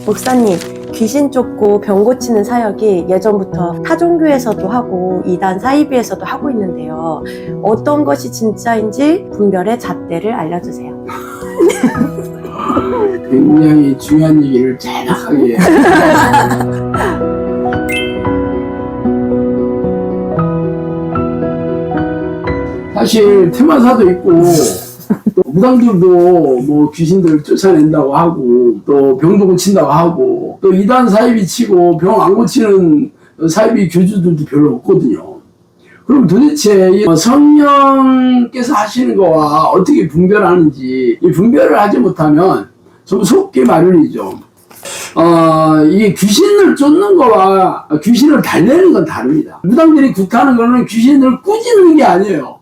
목사님, 귀신 쫓고 병 고치는 사역이 예전부터 타종교에서도 하고 이단 사이비에서도 하고 있는데요. 어떤 것이 진짜인지 분별의 잣대를 알려주세요. 굉장히 중요한 얘기를 정확하게 사실 테마사도 있고 또 무당들도 뭐 귀신들을 쫓아낸다고 하고 또 병도 고친다고 하고 또 이단 사이비 치고 병 안 고치는 사이비 교주들도 별로 없거든요. 그럼 도대체 이 성령께서 하시는 거와 어떻게 분별하는지 이 분별을 하지 못하면 좀 속기 마련이죠. 이게 귀신을 쫓는 거와 귀신을 달래는 건 다릅니다. 무당들이 굿하는 거는 귀신을 꾸짖는 게 아니에요.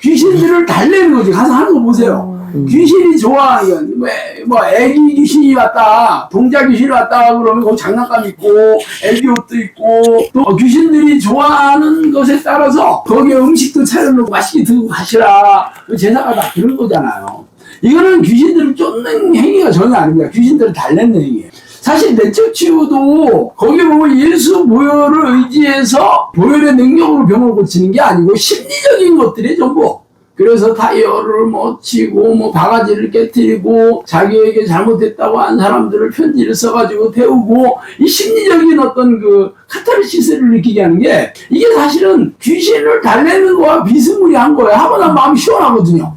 귀신들을 달래는 거지. 가서 하는 거 보세요. 귀신이 좋아하는 건, 뭐, 애기 귀신이 왔다, 동자 귀신이 왔다, 그러면 거기 장난감 있고, 애기 옷도 있고, 또 귀신들이 좋아하는 것에 따라서 거기에 음식도 차려놓고 맛있게 들고 가시라. 제사가 다 그런 거잖아요. 이거는 귀신들을 쫓는 행위가 전혀 아닙니다. 귀신들을 달래는 행위예요. 사실 내적 치유도 거기 보면 예수 보혈을 의지해서 보혈의 능력으로 병을 고치는 게 아니고 심리적인 것들이 전부. 그래서 타이어를 뭐 치고 뭐 바가지를 깨뜨리고 자기에게 잘못했다고 한 사람들을 편지를 써가지고 태우고 이 심리적인 어떤 그 카타르시스를 느끼게 하는 게 이게 사실은 귀신을 달래는 거와 비스무리한 거예요. 하고 나면 마음이 시원하거든요.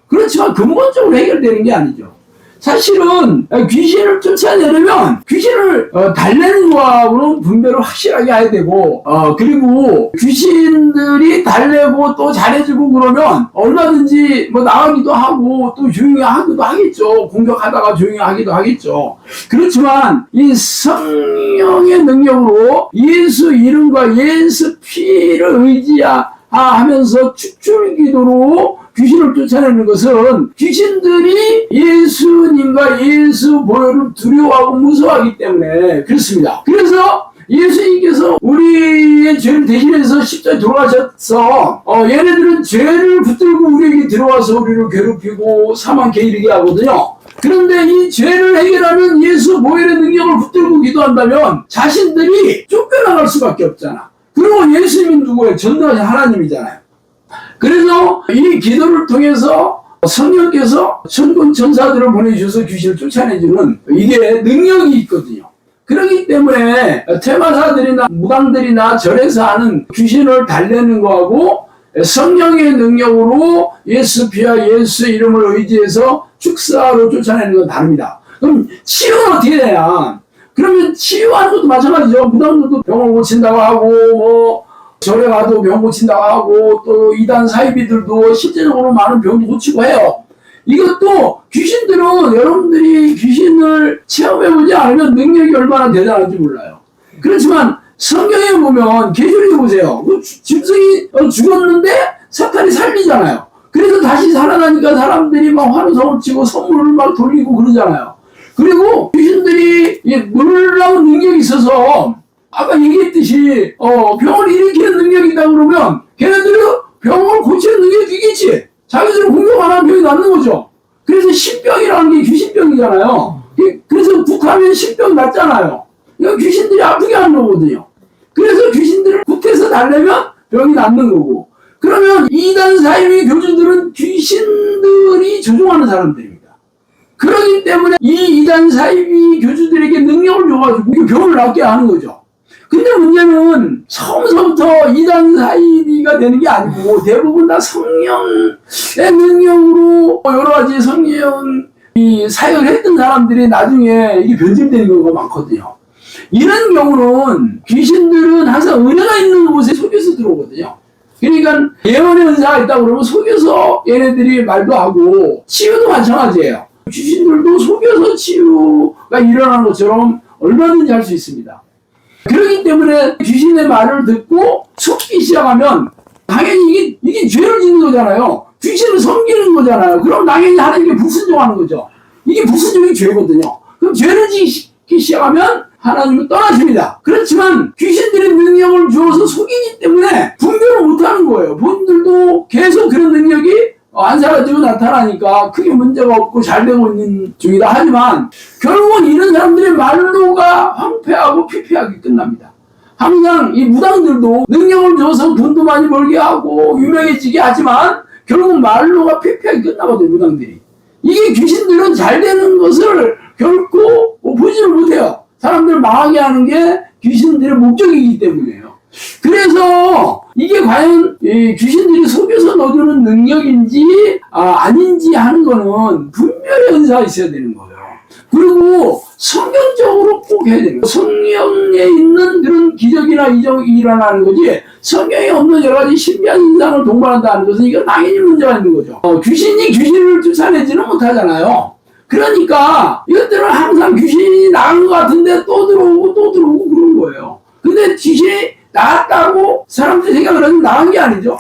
그렇지만 근본적으로 해결되는 게 아니죠. 사실은 귀신을 쫓아내려면 귀신을 달래는 거하고는 분별을 확실하게 해야 되고 그리고 귀신들이 달래고 또 잘해주고 그러면 얼마든지 뭐 나가기도 하고 또 조용히 하기도 하겠죠. 공격하다가 조용히 하기도 하겠죠. 그렇지만 이 성령의 능력으로 예수 이름과 예수 피를 의지하면서 축출기도로 귀신을 쫓아내는 것은 귀신들이 예수님과 예수 보혈을 두려워하고 무서워하기 때문에 그렇습니다. 그래서 예수님께서 우리의 죄를 대신해서 십자가에 돌아가셔서 얘네들은 죄를 붙들고 우리에게 들어와서 우리를 괴롭히고 사망케 이르게 하거든요. 그런데 이 죄를 해결하는 예수 보혈의 능력을 붙들고 기도한다면 자신들이 쫓겨나갈 수밖에 없잖아. 그리고 예수님은 누구예요? 전능하신 하나님이잖아요. 그래서 이 기도를 통해서 성령께서 천군 천사들을 보내주셔서 귀신을 쫓아내주는 이게 능력이 있거든요. 그렇기 때문에 테마사들이나 무당들이나 절에서 하는 귀신을 달래는 거하고 성령의 능력으로 예수 피와 예수 이름을 의지해서 축사로 쫓아내는 건 다릅니다. 그럼 치유는 어떻게 되냐? 그러면 치유하는 것도 마찬가지죠. 무당들도 병을 고친다고 하고 뭐 절에 가도 병 고친다고 하고 또 이단 사이비들도 실제적으로 많은 병도 고치고 해요. 이것도 귀신들은 여러분들이 귀신을 체험해보지 않으면 능력이 얼마나 대단한지 몰라요. 그렇지만 성경에 보면 계시록에 보세요. 짐승이 죽었는데 사탄이 살리잖아요. 그래서 다시 살아나니까 사람들이 막 환호성을 치고 선물을 막 돌리고 그러잖아요. 그리고 귀신들이 놀라운 능력이 있어서 아까 얘기했듯이 병을 일으키는 능력이 있다 그러면 걔네들은 병을 고치는 능력이 있겠지. 자기들은 공격 안 하면 병이 낫는 거죠. 그래서 신병이라는 게 귀신병이잖아요. 그래서 굿하면 신병 낫잖아요. 이거 귀신들이 아프게 하는 거거든요. 그래서 귀신들을 굿해서 달래면 병이 낫는 거고. 그러면 이단 사이비 교주들은 귀신들이 조종하는 사람들입니다. 그렇기 때문에 이 이단 사이비 교주들에게 능력을 줘가지고 병을 낫게 하는 거죠. 근데 문제는 처음서부터 이단 사이비가 되는 게 아니고 대부분 다 성령의 능력으로 여러 가지 성령이 사역을 했던 사람들이 나중에 이게 변질되는 경우가 많거든요. 이런 경우는 귀신들은 항상 은혜가 있는 곳에 속여서 들어오거든요. 그러니까 예언의 은사가 있다고 그러면 속여서 얘네들이 말도 하고 치유도 마찬가지예요. 귀신들도 속여서 치유가 일어나는 것처럼 얼마든지 할 수 있습니다. 그렇기 때문에 귀신의 말을 듣고 속기 시작하면 당연히 이게 죄를 짓는 거잖아요. 귀신을 섬기는 거잖아요. 그럼 당연히 하나님께 불순종하는 거죠. 이게 불순종이 죄거든요. 그럼 죄를 짓기 시작하면 하나님은 떠나십니다. 그렇지만 귀신들의 능력을 주어서 속이기 때문에 분별을 못하는 거예요. 본인들도 계속 그런 능력이 안 사라지고 나타나니까 크게 문제가 없고 잘 되고 있는 중이다. 하지만 결국은 이런 사람들의 말로가 황폐하고 피폐하게 끝납니다. 항상 이 무당들도 능력을 줘서 돈도 많이 벌게 하고 유명해지게 하지만 결국 말로가 피폐하게 끝나거든요. 무당들이. 이게 귀신들은 잘 되는 것을 결코 보지를 못해요. 사람들을 망하게 하는 게 귀신들의 목적이기 때문이에요. 그래서 이게 과연 귀신들이 속여서 넣어주는 능력인지 아닌지 하는 거는 분별의 은사가 있어야 되는 거예요. 그리고 성경적으로 꼭 해야 되는 거예요. 성경에 있는 그런 기적이나 이적이 일어나는 거지 성경에 없는 여러 가지 신비한 인상을 동반한다는 것은 이건 당연히 문제가 있는 거죠. 귀신이 귀신을 쫓아내지는 못하잖아요. 그러니까 이것들은 항상 귀신이 나간 것 같은데 또 들어오고 그런 거예요. 근데 귀신이 나갔다고 사람들이 생각을 하면 나간 게 아니죠.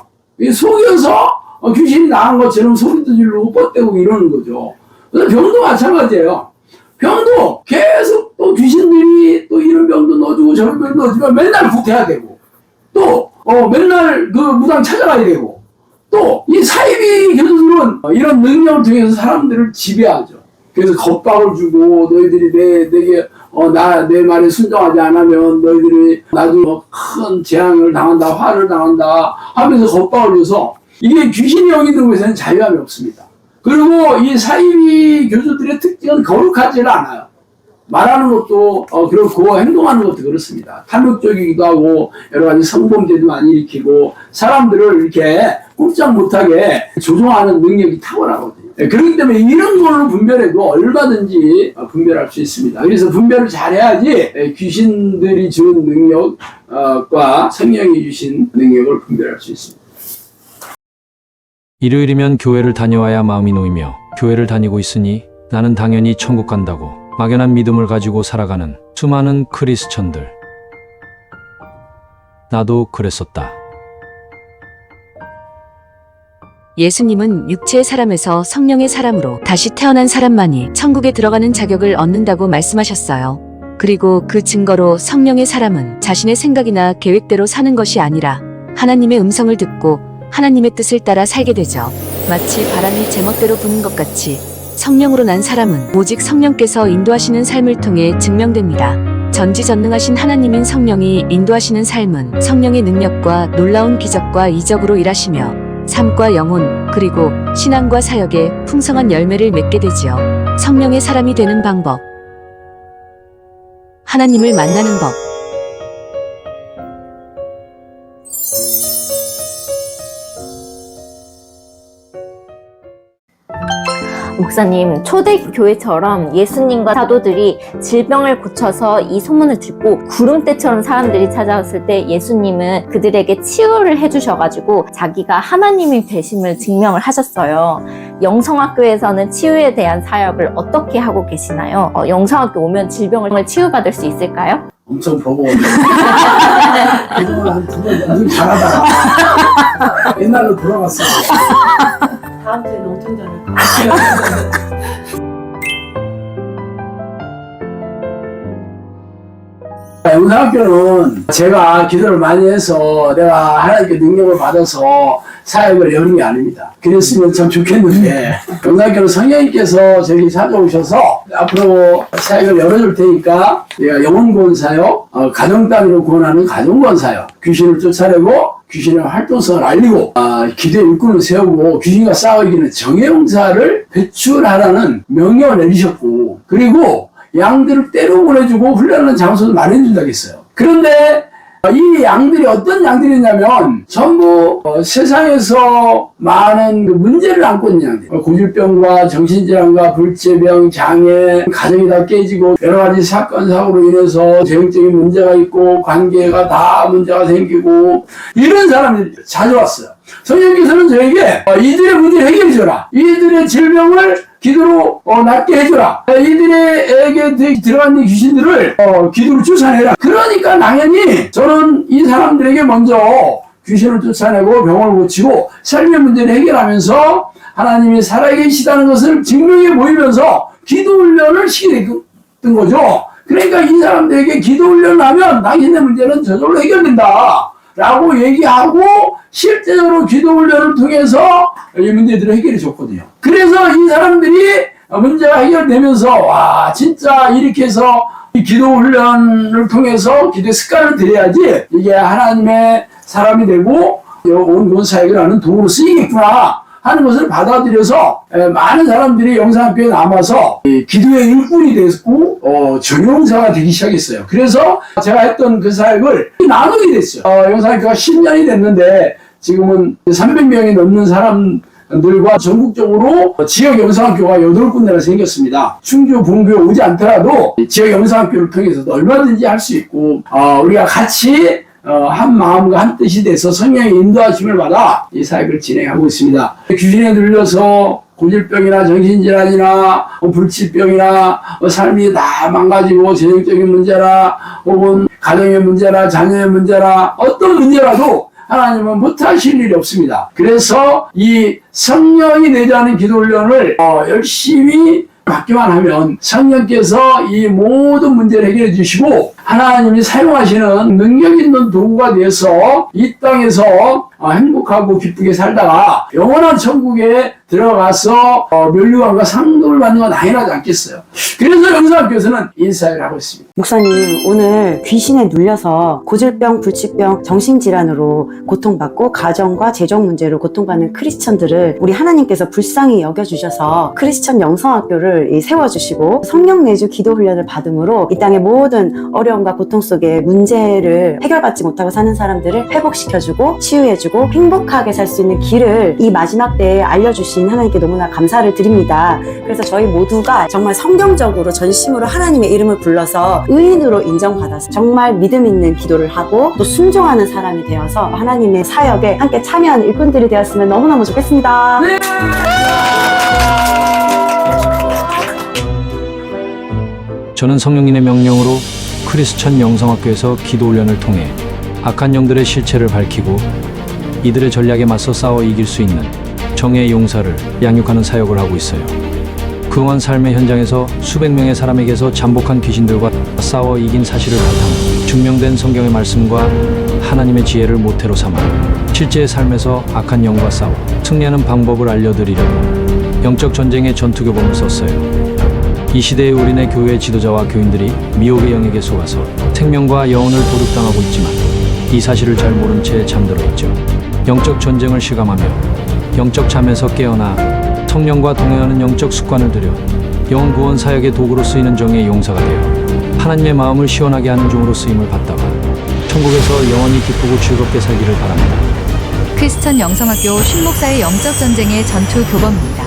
속여서 귀신이 나간 것처럼 소리도 지르고 뻗대고 이러는 거죠. 그래서 병도 마찬가지예요. 병도 계속 또 귀신들이 또 이런 병도 넣어주고 저런 병도 넣어주면 맨날 구태야 되고 또 맨날 그 무당 찾아가야 되고 또 이 사이비 교도들은 이런 능력을 통해서 사람들을 지배하죠. 그래서 겁박을 주고 너희들이 내 말에 순종하지 않으면 너희들이 나중에 큰 재앙을 당한다, 화를 당한다 하면서 겁박을 줘서 이게 귀신이 여기는 곳에는 자유함이 없습니다. 그리고 이 사이비 교주들의 특징은 거룩하지는 않아요. 말하는 것도 그렇고 행동하는 것도 그렇습니다. 탐욕적이기도 하고 여러 가지 성범죄도 많이 일으키고 사람들을 이렇게 꼼짝 못하게 조종하는 능력이 탁월하거든요. 그렇기 때문에 이런 걸로 분별해도 얼마든지 분별할 수 있습니다. 그래서 분별을 잘해야지 귀신들이 주는 능력과 성령이 주신 능력을 분별할 수 있습니다. 일요일이면 교회를 다녀와야 마음이 놓이며 교회를 다니고 있으니 나는 당연히 천국 간다고 막연한 믿음을 가지고 살아가는 수많은 크리스천들. 나도 그랬었다. 예수님은 육체의 사람에서 성령의 사람으로 다시 태어난 사람만이 천국에 들어가는 자격을 얻는다고 말씀하셨어요. 그리고 그 증거로 성령의 사람은 자신의 생각이나 계획대로 사는 것이 아니라 하나님의 음성을 듣고 하나님의 뜻을 따라 살게 되죠. 마치 바람이 제멋대로 부는 것 같이 성령으로 난 사람은 오직 성령께서 인도하시는 삶을 통해 증명됩니다. 전지전능하신 하나님인 성령이 인도하시는 삶은 성령의 능력과 놀라운 기적과 이적으로 일하시며 삶과 영혼 그리고 신앙과 사역에 풍성한 열매를 맺게 되지요. 성령의 사람이 되는 방법. 하나님을 만나는 법. 목사님, 초대교회처럼 예수님과 사도들이 질병을 고쳐서 이 소문을 듣고 구름대처럼 사람들이 찾아왔을 때 예수님은 그들에게 치유를 해주셔가지고 자기가 하나님이 되심을 증명을 하셨어요. 영성학교에서는 치유에 대한 사역을 어떻게 하고 계시나요? 영성학교 오면 질병을 치유받을 수 있을까요? 엄청 버거워요. 그동안 한 2번 잘하다가 옛날로 돌아갔어요. 다음 주에 농촌 전을 영상학교는 제가 기도를 많이 해서 내가 하나님께 능력을 받아서 사역을 여는 게 아닙니다. 그랬으면 참 좋겠는데 영상학교는 성령님께서 저희 찾아오셔서 앞으로 사역을 열어줄 테니까 내가 영혼구원 사역, 가정 단위로 구원하는 가정구원 사역, 귀신을 쫓아내고 귀신의 활동성을 알리고 기도의 일꾼을 세우고 귀신과 싸우기는 정예용사를 배출하라는 명령을 내리셨고 그리고 양들을 때로 보내주고 훈련하는 장소도 마련해준다고 했어요. 그런데 이 양들이 어떤 양들이냐면 전부 세상에서 많은 그 문제를 안고 있는 양들, 고질병과 정신질환과 불체병, 장애, 가정이 다 깨지고 여러 가지 사건 사고로 인해서 재정적인 문제가 있고 관계가 다 문제가 생기고 이런 사람들이 자주 왔어요. 성령께서는 저에게 이들의 문제를 해결해줘라, 이들의 질병을 기도로 낫게 해줘라, 이들에게 들어간 귀신들을 기도로 쫓아내라. 그러니까 당연히 저는 이 사람들에게 먼저 귀신을 쫓아내고 병을 고치고 삶의 문제를 해결하면서 하나님이 살아계시다는 것을 증명해 보이면서 기도 훈련을 시키게 된 거죠. 그러니까 이 사람들에게 기도 훈련을 하면 당신의 문제는 저절로 해결된다. 라고 얘기하고 실제적으로 기도 훈련을 통해서 이 문제들을 해결해 줬거든요. 그래서 이 사람들이 문제가 해결되면서 와 진짜 이렇게 해서 이 기도 훈련을 통해서 기도 습관을 들여야지 이게 하나님의 사람이 되고 온 사역을 하는 도구로 쓰이겠구나 하는 것을 받아들여서 많은 사람들이 영상학교에 남아서 기도의 일꾼이 됐고 전용사가 되기 시작했어요. 그래서 제가 했던 그 사역을 나누게 됐어요. 영상학교가 10년이 됐는데 지금은 300명이 넘는 사람들과 전국적으로 지역 영상학교가 8군데나 생겼습니다. 충주 본교에 오지 않더라도 지역 영상학교를 통해서도 얼마든지 할 수 있고 우리가 같이 한 마음과 한 뜻이 돼서 성령의 인도하심을 받아 이 사역을 진행하고 있습니다. 귀신에 들려서 고질병이나 정신질환이나 불치병이나 삶이 다 망가지고 재정적인 문제나 혹은 가정의 문제나 자녀의 문제나 어떤 문제라도 하나님은 못하실 일이 없습니다. 그래서 이 성령이 내자는 기도훈련을 열심히 받기만 하면 성령께서 이 모든 문제를 해결해 주시고 하나님이 사용하시는 능력 있는 도구가 되어서 이 땅에서 행복하고 기쁘게 살다가 영원한 천국에 들어가서 면류관과 상급을 받는 건 당연하지 않겠어요. 그래서 영상학교에서는 인사를 하고 있습니다. 목사님, 오늘 귀신에 눌려서 고질병, 불치병, 정신질환으로 고통받고 가정과 재정 문제로 고통받는 크리스천들을 우리 하나님께서 불쌍히 여겨주셔서 크리스천 영성학교를 세워주시고 성령 내주 기도훈련을 받음으로 이 땅의 모든 어려움과 고통 속에 문제를 해결받지 못하고 사는 사람들을 회복시켜주고 치유해주고 행복하게 살 수 있는 길을 이 마지막 때에 알려주신 하나님께 너무나 감사를 드립니다. 그래서 저희 모두가 정말 성경적으로 전심으로 하나님의 이름을 불러서 의인으로 인정받아서 정말 믿음 있는 기도를 하고 또 순종하는 사람이 되어서 하나님의 사역에 함께 참여하는 일꾼들이 되었으면 너무너무 좋겠습니다. 네. 저는 성령님의 명령으로 크리스천 영성학교에서 기도훈련을 통해 악한 영들의 실체를 밝히고 이들의 전략에 맞서 싸워 이길 수 있는 정의의 용사를 양육하는 사역을 하고 있어요. 그동안 삶의 현장에서 수백 명의 사람에게서 잠복한 귀신들과 싸워 이긴 사실을 바탕으로 증명된 성경의 말씀과 하나님의 지혜를 모태로 삼아 실제의 삶에서 악한 영과 싸워 승리하는 방법을 알려드리려고 영적 전쟁의 전투교범을 썼어요. 이 시대의 우리네 교회 지도자와 교인들이 미혹의 영에게 속아서 생명과 영혼을 도륙당하고 있지만 이 사실을 잘 모른 채 잠들어 있죠. 영적 전쟁을 실감하며 영적 잠에서 깨어나 성령과 동행하는 영적 습관을 들여 영혼 구원 사역의 도구로 쓰이는 정의의 용사가 되어 하나님의 마음을 시원하게 하는 종으로 쓰임을 받다가 천국에서 영원히 기쁘고 즐겁게 살기를 바랍니다. 크리스천 영성학교 신목사의 영적 전쟁의 전투 교범입니다.